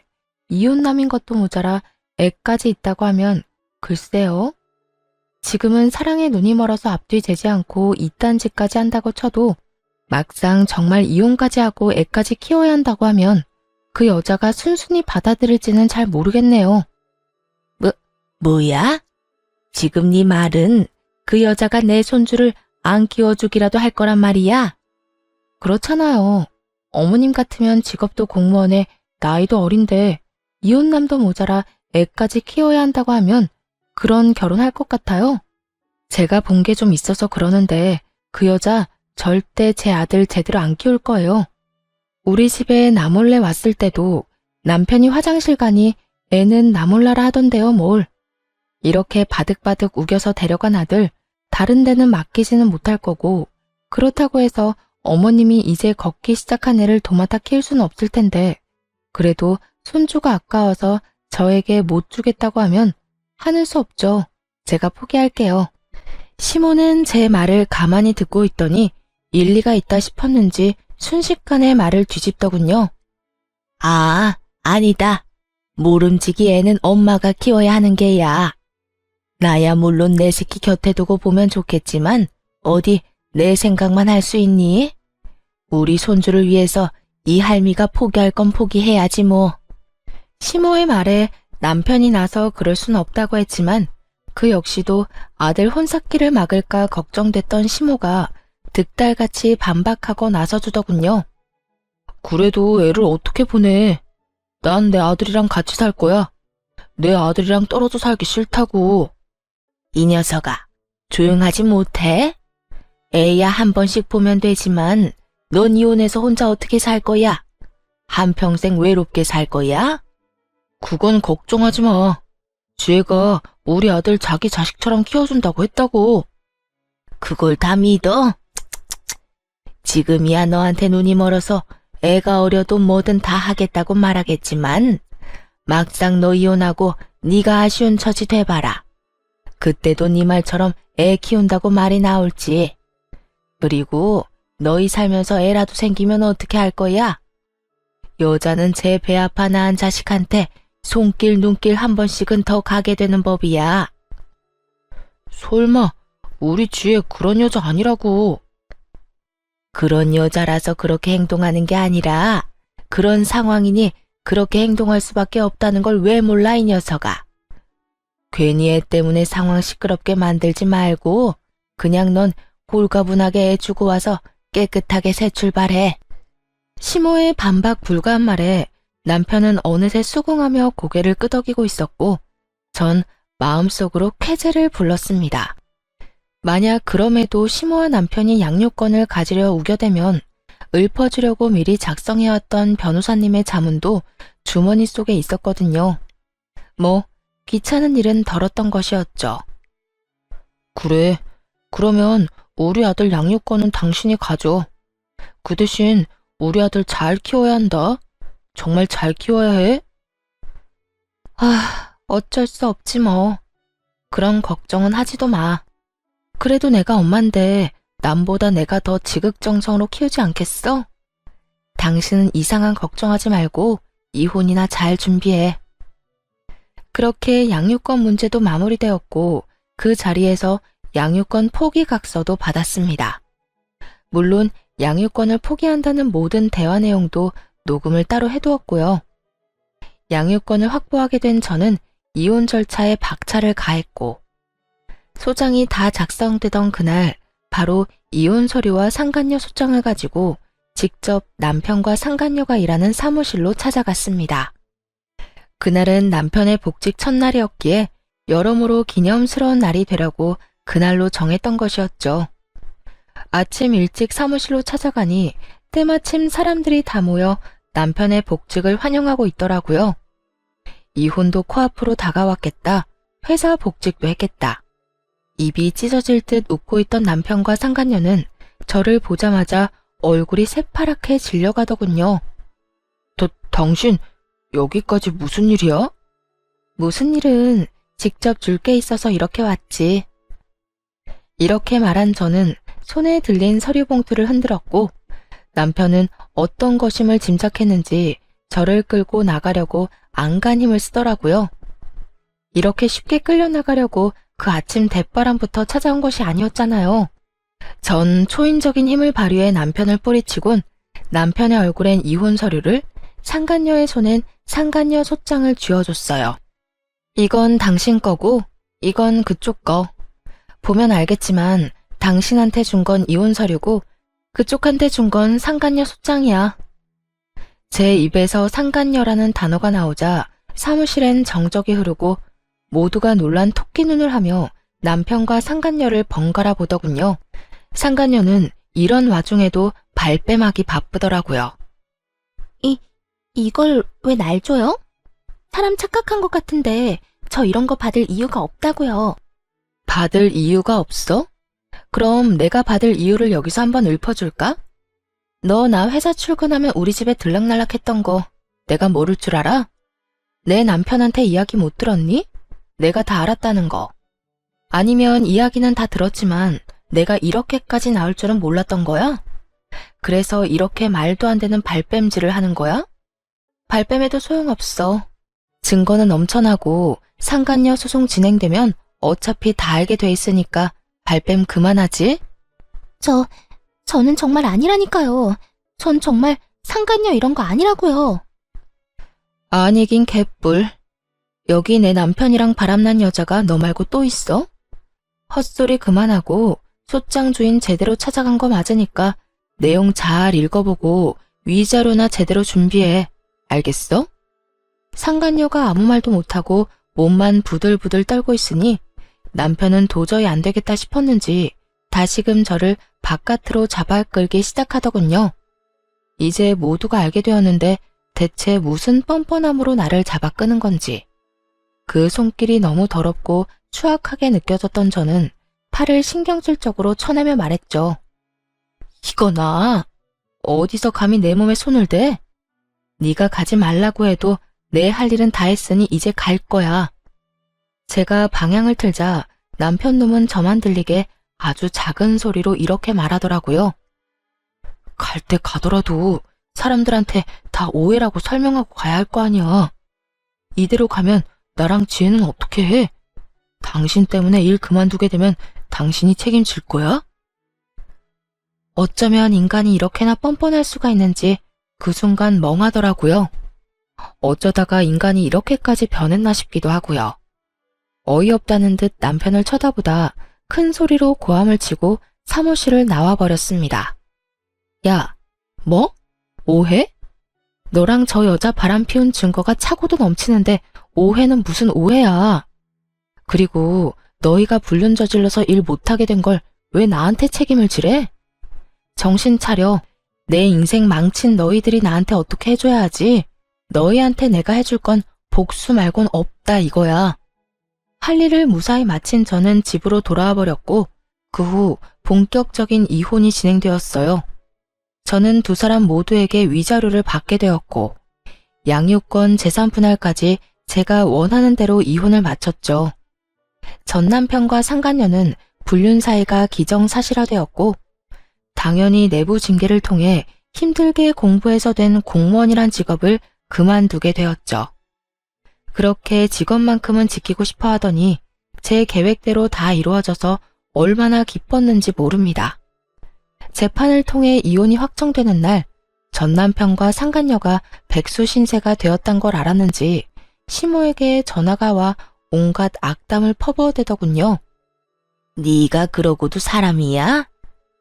이혼남인 것도 모자라 애까지 있다고 하면 글쎄요. 지금은 사랑에 눈이 멀어서 앞뒤 재지 않고 이딴 짓까지 한다고 쳐도 막상 정말 이혼까지 하고 애까지 키워야 한다고 하면 그 여자가 순순히 받아들일지는 잘 모르겠네요. 뭐야? 지금 네 말은 그 여자가 내 손주를 안 키워주기라도 할 거란 말이야? 그렇잖아요. 어머님 같으면 직업도 공무원에 나이도 어린데 이혼남도 모자라 애까지 키워야 한다고 하면 그런 결혼할 것 같아요. 제가 본 게 좀 있어서 그러는데 그 여자 절대 제 아들 제대로 안 키울 거예요. 우리 집에 나 몰래 왔을 때도 남편이 화장실 가니 애는 나 몰라라 하던데요 뭘. 이렇게 바득바득 우겨서 데려간 아들 다른 데는 맡기지는 못할 거고 그렇다고 해서 어머님이 이제 걷기 시작한 애를 도맡아 키울 수는 없을 텐데 그래도 손주가 아까워서 저에게 못 주겠다고 하면 하는 수 없죠. 제가 포기할게요. 시모는 제 말을 가만히 듣고 있더니 일리가 있다 싶었는지 순식간에 말을 뒤집더군요. 아, 아니다. 모름지기 애는 엄마가 키워야 하는 게야. 나야 물론 내 새끼 곁에 두고 보면 좋겠지만 어디 내 생각만 할 수 있니? 우리 손주를 위해서 이 할미가 포기할 건 포기해야지 뭐. 시모의 말에 남편이 나서 그럴 순 없다고 했지만 그 역시도 아들 혼삭기를 막을까 걱정됐던 시모가 득달같이 반박하고 나서주더군요. 그래도 애를 어떻게 보내? 난 내 아들이랑 같이 살 거야. 내 아들이랑 떨어져 살기 싫다고. 이 녀석아, 조용하지 못해? 애야 한 번씩 보면 되지만 넌 이혼해서 혼자 어떻게 살 거야? 한평생 외롭게 살 거야? 그건 걱정하지 마. 쟤가 우리 아들 자기 자식처럼 키워준다고 했다고. 그걸 다 믿어? 지금이야 너한테 눈이 멀어서 애가 어려도 뭐든 다 하겠다고 말하겠지만 막상 너 이혼하고 네가 아쉬운 처지 돼봐라. 그때도 네 말처럼 애 키운다고 말이 나올지. 그리고 너희 살면서 애라도 생기면 어떻게 할 거야? 여자는 제 배 아파 낳은 자식한테 손길 눈길 한 번씩은 더 가게 되는 법이야. 설마 우리 지혜 그런 여자 아니라고. 그런 여자라서 그렇게 행동하는 게 아니라 그런 상황이니 그렇게 행동할 수밖에 없다는 걸 왜 몰라 이 녀석아. 괜히 애 때문에 상황 시끄럽게 만들지 말고 그냥 넌 홀가분하게 애 주고 와서 깨끗하게 새 출발해. 시모의 반박 불가한 말에 남편은 어느새 수긍하며 고개를 끄덕이고 있었고 전 마음속으로 쾌재를 불렀습니다. 만약 그럼에도 시모와 남편이 양육권을 가지려 우겨대면 읊어주려고 미리 작성해왔던 변호사님의 자문도 주머니 속에 있었거든요. 뭐 귀찮은 일은 덜었던 것이었죠. 그래, 그러면 우리 아들 양육권은 당신이 가져. 그 대신 우리 아들 잘 키워야 한다. 정말 잘 키워야 해? 어쩔 수 없지 뭐. 그런 걱정은 하지도 마. 그래도 내가 엄만데 남보다 내가 더 지극정성으로 키우지 않겠어? 당신은 이상한 걱정하지 말고 이혼이나 잘 준비해. 그렇게 양육권 문제도 마무리되었고 그 자리에서 양육권 포기 각서도 받았습니다. 물론 양육권을 포기한다는 모든 대화 내용도 녹음을 따로 해두었고요. 양육권을 확보하게 된 저는 이혼 절차에 박차를 가했고 소장이 다 작성되던 그날 바로 이혼 서류와 상간녀 소장을 가지고 직접 남편과 상간녀가 일하는 사무실로 찾아갔습니다. 그날은 남편의 복직 첫날이었기에 여러모로 기념스러운 날이 되려고 그날로 정했던 것이었죠. 아침 일찍 사무실로 찾아가니 때마침 사람들이 다 모여 남편의 복직을 환영하고 있더라고요. 이혼도 코앞으로 다가왔겠다. 회사 복직도 했겠다. 입이 찢어질 듯 웃고 있던 남편과 상간녀는 저를 보자마자 얼굴이 새파랗게 질려가더군요. 당신 여기까지 무슨 일이야? 무슨 일은 직접 줄 게 있어서 이렇게 왔지. 이렇게 말한 저는 손에 들린 서류 봉투를 흔들었고 남편은 어떤 것임을 짐작했는지 저를 끌고 나가려고 안간 힘을 쓰더라고요. 이렇게 쉽게 끌려나가려고 그 아침 대바람부터 찾아온 것이 아니었잖아요. 전 초인적인 힘을 발휘해 남편을 뿌리치곤 남편의 얼굴엔 이혼 서류를, 상간녀의 손엔 상간녀 소장을 쥐어줬어요. 이건 당신 거고 이건 그쪽 거. 보면 알겠지만 당신한테 준 건 이혼 서류고 그쪽한테 준 건 상간녀 소장이야. 제 입에서 상간녀라는 단어가 나오자 사무실엔 정적이 흐르고 모두가 놀란 토끼 눈을 하며 남편과 상간녀를 번갈아 보더군요. 상간녀는 이런 와중에도 발뺌하기 바쁘더라고요. 이걸 왜 날 줘요? 사람 착각한 것 같은데 저 이런 거 받을 이유가 없다고요. 받을 이유가 없어? 그럼 내가 받을 이유를 여기서 한번 읊어줄까? 너 나 회사 출근하면 우리 집에 들락날락했던 거 내가 모를 줄 알아? 내 남편한테 이야기 못 들었니? 내가 다 알았다는 거. 아니면 이야기는 다 들었지만 내가 이렇게까지 나올 줄은 몰랐던 거야? 그래서 이렇게 말도 안 되는 발뺌질을 하는 거야? 발뺌해도 소용없어. 증거는 넘쳐나고 상간녀 소송 진행되면 어차피 다 알게 돼 있으니까 발뺌 그만하지? 저는 정말 아니라니까요. 전 정말 상간녀 이런 거 아니라고요. 아니긴 개뿔. 여기 내 남편이랑 바람난 여자가 너 말고 또 있어? 헛소리 그만하고 소장 주인 제대로 찾아간 거 맞으니까 내용 잘 읽어보고 위자료나 제대로 준비해. 알겠어? 상간녀가 아무 말도 못하고 몸만 부들부들 떨고 있으니 남편은 도저히 안 되겠다 싶었는지 다시금 저를 바깥으로 잡아 끌기 시작하더군요. 이제 모두가 알게 되었는데 대체 무슨 뻔뻔함으로 나를 잡아 끄는 건지. 그 손길이 너무 더럽고 추악하게 느껴졌던 저는 팔을 신경질적으로 쳐내며 말했죠. 이거나 어디서 감히 내 몸에 손을 대? 네가 가지 말라고 해도 내 할 일은 다 했으니 이제 갈 거야. 제가 방향을 틀자 남편 놈은 저만 들리게 아주 작은 소리로 이렇게 말하더라고요. 갈 때 가더라도 사람들한테 다 오해라고 설명하고 가야 할 거 아니야. 이대로 가면 나랑 지혜는 어떻게 해? 당신 때문에 일 그만두게 되면 당신이 책임질 거야? 어쩌면 인간이 이렇게나 뻔뻔할 수가 있는지 그 순간 멍하더라고요. 어쩌다가 인간이 이렇게까지 변했나 싶기도 하고요. 어이없다는 듯 남편을 쳐다보다 큰 소리로 고함을 치고 사무실을 나와버렸습니다. 야, 뭐? 오해? 너랑 저 여자 바람 피운 증거가 차고도 넘치는데 오해는 무슨 오해야. 그리고 너희가 불륜 저질러서 일 못하게 된 걸 왜 나한테 책임을 지래? 정신 차려. 내 인생 망친 너희들이 나한테 어떻게 해줘야 하지. 너희한테 내가 해줄 건 복수 말곤 없다 이거야. 할 일을 무사히 마친 저는 집으로 돌아와 버렸고 그 후 본격적인 이혼이 진행되었어요. 저는 두 사람 모두에게 위자료를 받게 되었고 양육권 재산 분할까지 제가 원하는 대로 이혼을 마쳤죠. 전 남편과 상간녀는 불륜 사이가 기정사실화되었고 당연히 내부 징계를 통해 힘들게 공부해서 된 공무원이란 직업을 그만두게 되었죠. 그렇게 직업만큼은 지키고 싶어 하더니 제 계획대로 다 이루어져서 얼마나 기뻤는지 모릅니다. 재판을 통해 이혼이 확정되는 날 전 남편과 상간녀가 백수신세가 되었단 걸 알았는지 시모에게 전화가 와 온갖 악담을 퍼부어대더군요. 네가 그러고도 사람이야?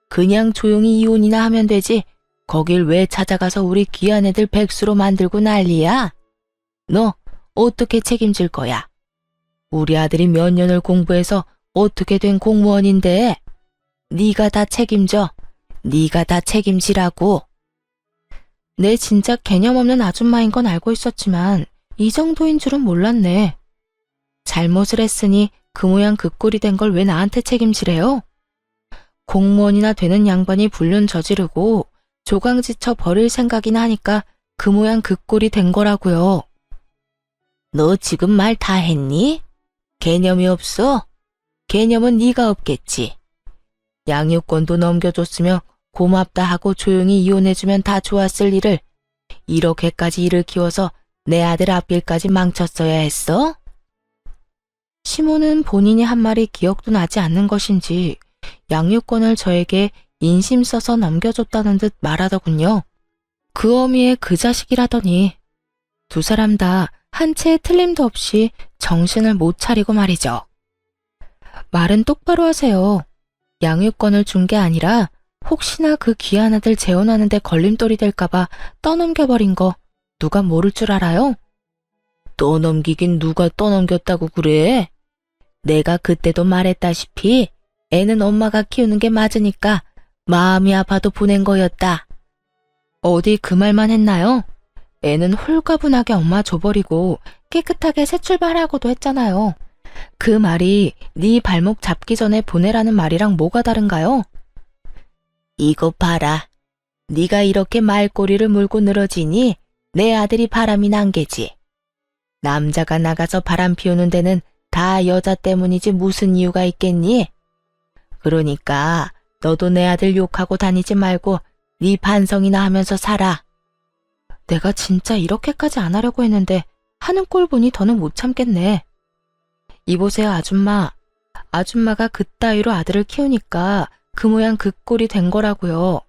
그냥 조용히 이혼이나 하면 되지. 거길 왜 찾아가서 우리 귀한 애들 백수로 만들고 난리야? 너 어떻게 책임질 거야? 우리 아들이 몇 년을 공부해서 어떻게 된 공무원인데? 네가 다 책임져. 네가 다 책임지라고. 내 진짜 개념 없는 아줌마인 건 알고 있었지만 이 정도인 줄은 몰랐네. 잘못을 했으니 그 모양 그 꼴이 된 걸 왜 나한테 책임지래요? 공무원이나 되는 양반이 불륜 저지르고 조강지쳐 버릴 생각이나 하니까 그 모양 그 꼴이 된 거라고요. 너 지금 말 다 했니? 개념이 없어? 개념은 네가 없겠지. 양육권도 넘겨줬으며 고맙다 하고 조용히 이혼해주면 다 좋았을 일을 이렇게까지 일을 키워서 내 아들 앞길까지 망쳤어야 했어? 시모는 본인이 한 말이 기억도 나지 않는 것인지 양육권을 저에게 인심 써서 넘겨줬다는 듯 말하더군요. 그 어미의 그 자식이라더니 두 사람 다 한 채의 틀림도 없이 정신을 못 차리고 말이죠. 말은 똑바로 하세요. 양육권을 준 게 아니라 혹시나 그 귀한 아들 재혼하는데 걸림돌이 될까봐 떠넘겨버린 거 누가 모를 줄 알아요? 떠넘기긴 누가 떠넘겼다고 그래? 내가 그때도 말했다시피 애는 엄마가 키우는 게 맞으니까 마음이 아파도 보낸 거였다. 어디 그 말만 했나요? 애는 홀가분하게 엄마 줘버리고 깨끗하게 새 출발하고도 했잖아요. 그 말이 네 발목 잡기 전에 보내라는 말이랑 뭐가 다른가요? 이거 봐라. 네가 이렇게 말꼬리를 물고 늘어지니 내 아들이 바람이 난 게지. 남자가 나가서 바람 피우는 데는 다 여자 때문이지 무슨 이유가 있겠니? 그러니까 너도 내 아들 욕하고 다니지 말고 네 반성이나 하면서 살아. 내가 진짜 이렇게까지 안 하려고 했는데 하는 꼴 보니 더는 못 참겠네. 이보세요 아줌마. 아줌마가 그따위로 아들을 키우니까 그 모양 그 꼴이 된 거라고요.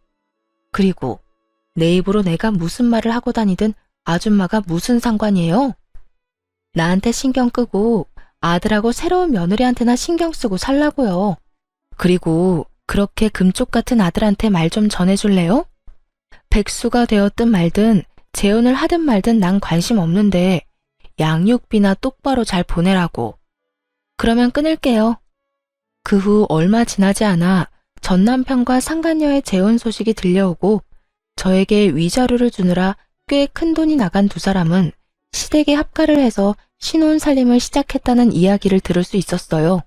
그리고 내 입으로 내가 무슨 말을 하고 다니든 아줌마가 무슨 상관이에요? 나한테 신경 끄고 아들하고 새로운 며느리한테나 신경 쓰고 살라고요. 그리고 그렇게 금쪽 같은 아들한테 말 좀 전해줄래요? 백수가 되었든 말든 재혼을 하든 말든 난 관심 없는데 양육비나 똑바로 잘 보내라고. 그러면 끊을게요. 그 후 얼마 지나지 않아 전 남편과 상간녀의 재혼 소식이 들려오고 저에게 위자료를 주느라 꽤 큰 돈이 나간 두 사람은 시댁에 합가를 해서 신혼 살림을 시작했다는 이야기를 들을 수 있었어요.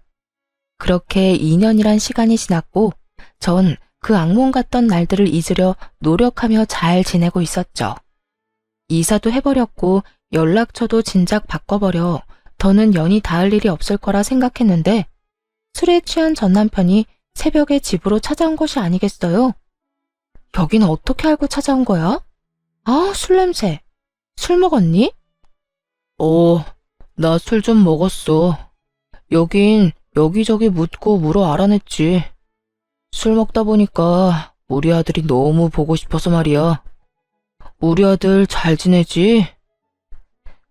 그렇게 2년이란 시간이 지났고 전 그 악몽 같던 날들을 잊으려 노력하며 잘 지내고 있었죠. 이사도 해버렸고 연락처도 진작 바꿔버려 더는 연이 닿을 일이 없을 거라 생각했는데 술에 취한 전 남편이 새벽에 집으로 찾아온 것이 아니겠어요? 여긴 어떻게 알고 찾아온 거야? 아, 술 냄새. 술 먹었니? 나 술 좀 먹었어. 여긴 여기저기 묻고 물어 알아냈지. 술 먹다 보니까 우리 아들이 너무 보고 싶어서 말이야. 우리 아들 잘 지내지?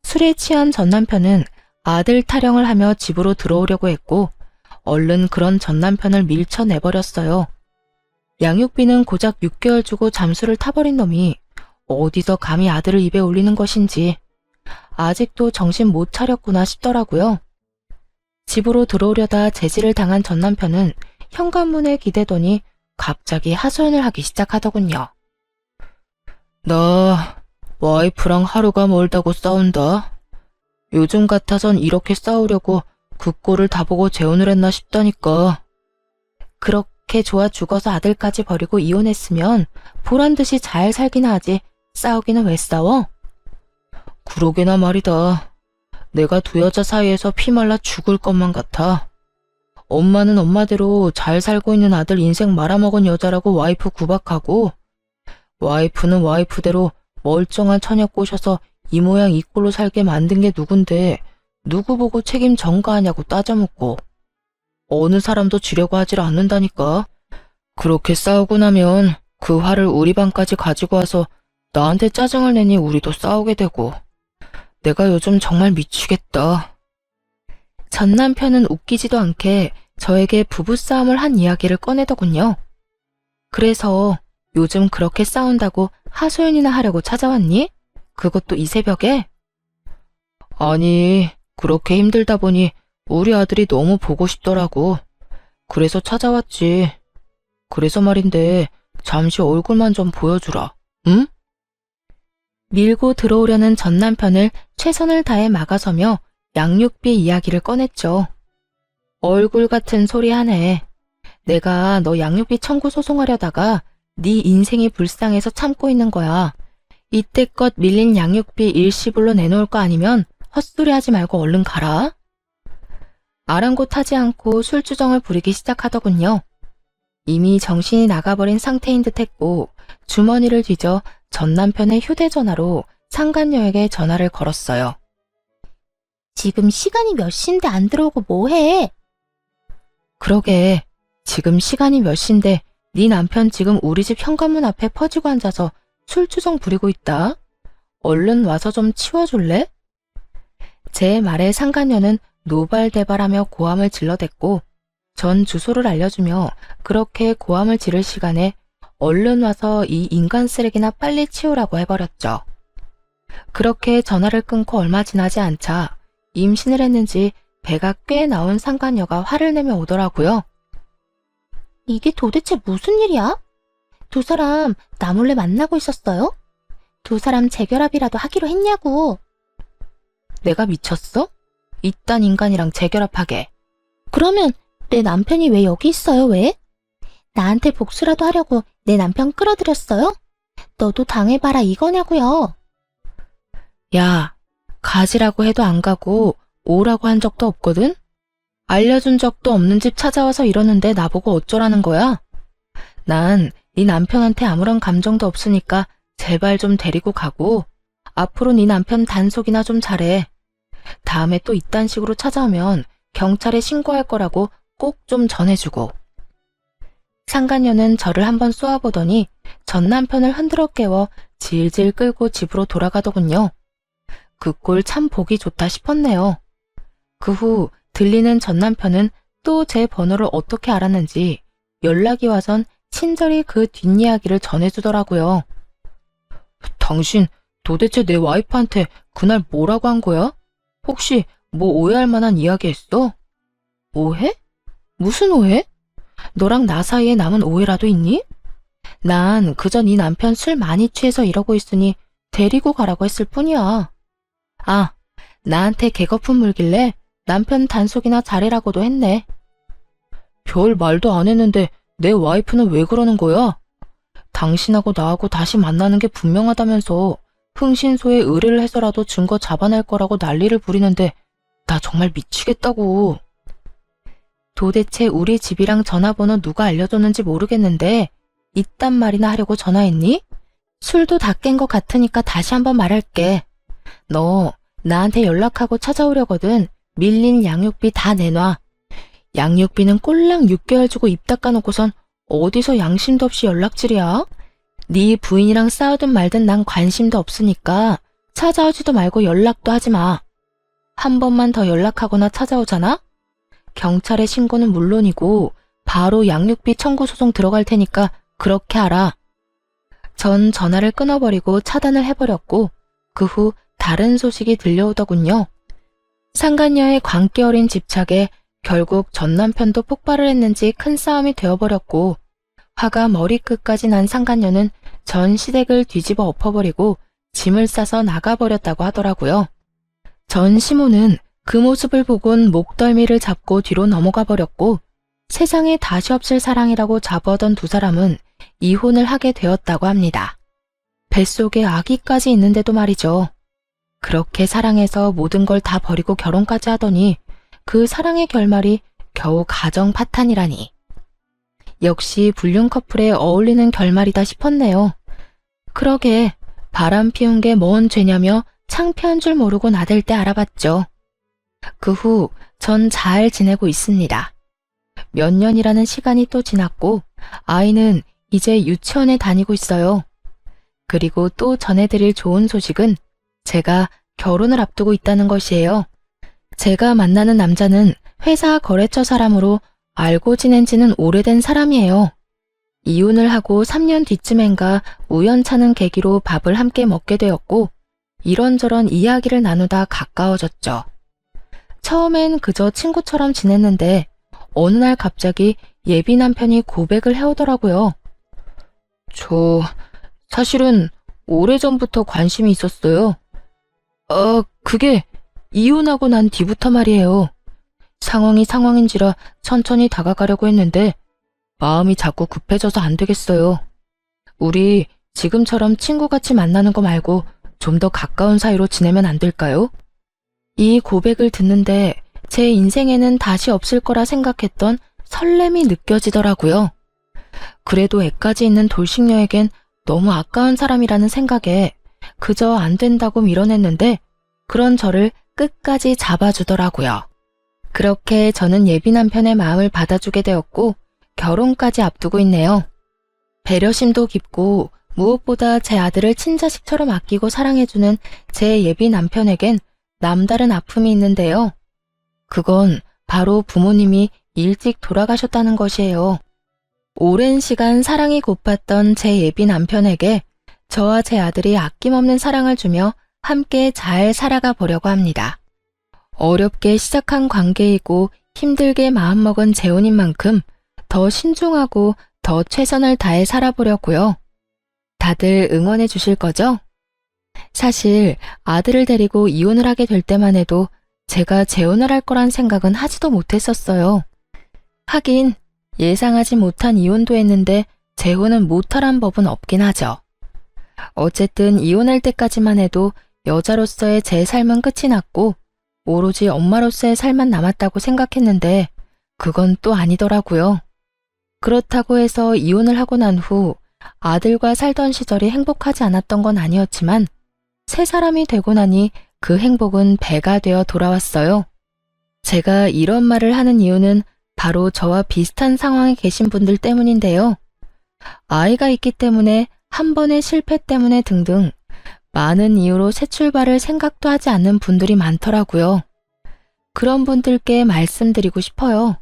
술에 취한 전 남편은 아들 타령을 하며 집으로 들어오려고 했고 얼른 그런 전 남편을 밀쳐내버렸어요. 양육비는 고작 6개월 주고 잠수를 타버린 놈이 어디서 감히 아들을 입에 올리는 것인지 아직도 정신 못 차렸구나 싶더라고요. 집으로 들어오려다 제지를 당한 전 남편은 현관문에 기대더니 갑자기 하소연을 하기 시작하더군요. 나 와이프랑 하루가 멀다고 싸운다. 요즘 같아선 이렇게 싸우려고 그 꼴을 다 보고 재혼을 했나 싶다니까. 그렇게 좋아 죽어서 아들까지 버리고 이혼했으면 보란듯이 잘 살기나 하지 싸우기는 왜 싸워? 그러게나 말이다. 내가 두 여자 사이에서 피말라 죽을 것만 같아. 엄마는 엄마대로 잘 살고 있는 아들 인생 말아먹은 여자라고 와이프 구박하고 와이프는 와이프대로 멀쩡한 처녀 꼬셔서 이 모양 이 꼴로 살게 만든 게 누군데 누구 보고 책임 전가하냐고 따져묻고 어느 사람도 지려고 하질 않는다니까. 그렇게 싸우고 나면 그 화를 우리 방까지 가지고 와서 나한테 짜증을 내니 우리도 싸우게 되고 내가 요즘 정말 미치겠다. 전 남편은 웃기지도 않게 저에게 부부싸움을 한 이야기를 꺼내더군요. 그래서 요즘 그렇게 싸운다고 하소연이나 하려고 찾아왔니? 그것도 이 새벽에? 아니, 그렇게 힘들다 보니 우리 아들이 너무 보고 싶더라고. 그래서 찾아왔지. 그래서 말인데 잠시 얼굴만 좀 보여주라. 응? 밀고 들어오려는 전 남편을 최선을 다해 막아서며 양육비 이야기를 꺼냈죠. 얼굴 같은 소리 하네. 내가 너 양육비 청구 소송하려다가 네 인생이 불쌍해서 참고 있는 거야. 이때껏 밀린 양육비 일시불로 내놓을 거 아니면 헛소리 하지 말고 얼른 가라. 아랑곳하지 않고 술주정을 부리기 시작하더군요. 이미 정신이 나가버린 상태인 듯했고 주머니를 뒤져 전 남편의 휴대전화로 상간녀에게 전화를 걸었어요. 지금 시간이 몇 시인데 안 들어오고 뭐해? 그러게, 지금 시간이 몇 시인데 네 남편 지금 우리 집 현관문 앞에 퍼지고 앉아서 술주정 부리고 있다. 얼른 와서 좀 치워줄래? 제 말에 상간녀는 노발대발하며 고함을 질러댔고 전 주소를 알려주며 그렇게 고함을 지를 시간에 얼른 와서 이 인간 쓰레기나 빨리 치우라고 해버렸죠. 그렇게 전화를 끊고 얼마 지나지 않자 임신을 했는지 배가 꽤 나온 상간녀가 화를 내며 오더라고요. 이게 도대체 무슨 일이야? 두 사람 나 몰래 만나고 있었어요? 두 사람 재결합이라도 하기로 했냐고. 내가 미쳤어? 이딴 인간이랑 재결합하게. 그러면 내 남편이 왜 여기 있어요, 왜? 나한테 복수라도 하려고 내 남편 끌어들였어요? 너도 당해봐라 이거냐고요. 야, 가지라고 해도 안 가고 오라고 한 적도 없거든? 알려준 적도 없는 집 찾아와서 이러는데 나보고 어쩌라는 거야? 난 네 남편한테 아무런 감정도 없으니까 제발 좀 데리고 가고 앞으로 네 남편 단속이나 좀 잘해. 다음에 또 이딴 식으로 찾아오면 경찰에 신고할 거라고 꼭 좀 전해주고. 상간녀는 저를 한번 쏘아보더니 전 남편을 흔들어 깨워 질질 끌고 집으로 돌아가더군요. 그 꼴 참 보기 좋다 싶었네요. 그 후 들리는 전 남편은 또 제 번호를 어떻게 알았는지 연락이 와선 친절히 그 뒷이야기를 전해주더라고요. 당신 도대체 내 와이프한테 그날 뭐라고 한 거야? 혹시 뭐 오해할 만한 이야기 했어? 오해? 무슨 오해? 너랑 나 사이에 남은 오해라도 있니? 난 그저 네 남편 술 많이 취해서 이러고 있으니 데리고 가라고 했을 뿐이야. 아, 나한테 개거품 물길래 남편 단속이나 잘해라고도 했네. 별 말도 안 했는데 내 와이프는 왜 그러는 거야? 당신하고 나하고 다시 만나는 게 분명하다면서 흥신소에 의뢰를 해서라도 증거 잡아낼 거라고 난리를 부리는데 나 정말 미치겠다고. 도대체 우리 집이랑 전화번호 누가 알려줬는지 모르겠는데 이딴 말이나 하려고 전화했니? 술도 다 깬 것 같으니까 다시 한번 말할게. 너 나한테 연락하고 찾아오려거든 밀린 양육비 다 내놔. 양육비는 꼴랑 6개월 주고 입 닦아놓고선 어디서 양심도 없이 연락질이야? 네 부인이랑 싸우든 말든 난 관심도 없으니까 찾아오지도 말고 연락도 하지 마. 한 번만 더 연락하거나 찾아오잖아? 경찰에 신고는 물론이고 바로 양육비 청구 소송 들어갈 테니까 그렇게 알아. 전 전화를 끊어버리고 차단을 해버렸고 그 후 다른 소식이 들려오더군요. 상간녀의 광기 어린 집착에 결국 전 남편도 폭발을 했는지 큰 싸움이 되어버렸고 화가 머리끝까지 난 상간녀는 전 시댁을 뒤집어 엎어버리고 짐을 싸서 나가버렸다고 하더라고요. 전 시모는 그 모습을 보곤 목덜미를 잡고 뒤로 넘어가 버렸고 세상에 다시 없을 사랑이라고 자부하던 두 사람은 이혼을 하게 되었다고 합니다. 뱃속에 아기까지 있는데도 말이죠. 그렇게 사랑해서 모든 걸 다 버리고 결혼까지 하더니 그 사랑의 결말이 겨우 가정 파탄이라니. 역시 불륜 커플에 어울리는 결말이다 싶었네요. 그러게 바람 피운 게 뭔 죄냐며 창피한 줄 모르고 나댈 때 알아봤죠. 그 후 전 잘 지내고 있습니다. 몇 년이라는 시간이 또 지났고 아이는 이제 유치원에 다니고 있어요. 그리고 또 전해드릴 좋은 소식은 제가 결혼을 앞두고 있다는 것이에요. 제가 만나는 남자는 회사 거래처 사람으로 알고 지낸 지는 오래된 사람이에요. 이혼을 하고 3년 뒤쯤엔가 우연찮은 계기로 밥을 함께 먹게 되었고 이런저런 이야기를 나누다 가까워졌죠. 처음엔 그저 친구처럼 지냈는데 어느 날 갑자기 예비 남편이 고백을 해오더라고요. 저 사실은 오래전부터 관심이 있었어요. 그게 이혼하고 난 뒤부터 말이에요. 상황이 상황인지라 천천히 다가가려고 했는데 마음이 자꾸 급해져서 안 되겠어요. 우리 지금처럼 친구같이 만나는 거 말고 좀 더 가까운 사이로 지내면 안 될까요? 이 고백을 듣는데 제 인생에는 다시 없을 거라 생각했던 설렘이 느껴지더라고요. 그래도 애까지 있는 돌싱녀에겐 너무 아까운 사람이라는 생각에 그저 안 된다고 밀어냈는데 그런 저를 끝까지 잡아주더라고요. 그렇게 저는 예비 남편의 마음을 받아주게 되었고 결혼까지 앞두고 있네요. 배려심도 깊고 무엇보다 제 아들을 친자식처럼 아끼고 사랑해주는 제 예비 남편에겐 남다른 아픔이 있는데요. 그건 바로 부모님이 일찍 돌아가셨다는 것이에요. 오랜 시간 사랑이 고팠던 제 예비 남편에게 저와 제 아들이 아낌없는 사랑을 주며 함께 잘 살아가 보려고 합니다. 어렵게 시작한 관계이고 힘들게 마음먹은 재혼인 만큼 더 신중하고 더 최선을 다해 살아보려고요. 다들 응원해 주실 거죠? 사실 아들을 데리고 이혼을 하게 될 때만 해도 제가 재혼을 할 거란 생각은 하지도 못했었어요. 하긴 예상하지 못한 이혼도 했는데 재혼은 못하란 법은 없긴 하죠. 어쨌든 이혼할 때까지만 해도 여자로서의 제 삶은 끝이 났고 오로지 엄마로서의 삶만 남았다고 생각했는데 그건 또 아니더라고요. 그렇다고 해서 이혼을 하고 난 후 아들과 살던 시절이 행복하지 않았던 건 아니었지만 새 사람이 되고 나니 그 행복은 배가 되어 돌아왔어요. 제가 이런 말을 하는 이유는 바로 저와 비슷한 상황에 계신 분들 때문인데요. 아이가 있기 때문에 한 번의 실패 때문에 등등 많은 이유로 새 출발을 생각도 하지 않는 분들이 많더라고요. 그런 분들께 말씀드리고 싶어요.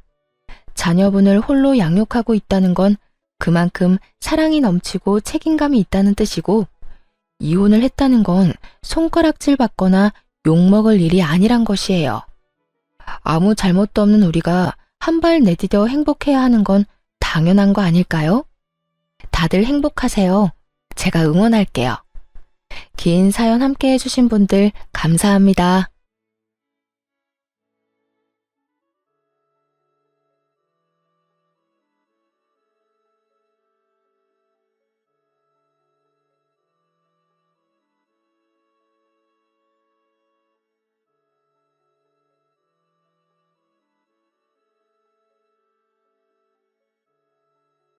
자녀분을 홀로 양육하고 있다는 건 그만큼 사랑이 넘치고 책임감이 있다는 뜻이고 이혼을 했다는 건 손가락질 받거나 욕먹을 일이 아니란 것이에요. 아무 잘못도 없는 우리가 한 발 내디뎌 행복해야 하는 건 당연한 거 아닐까요? 다들 행복하세요. 제가 응원할게요. 긴 사연 함께 해주신 분들 감사합니다.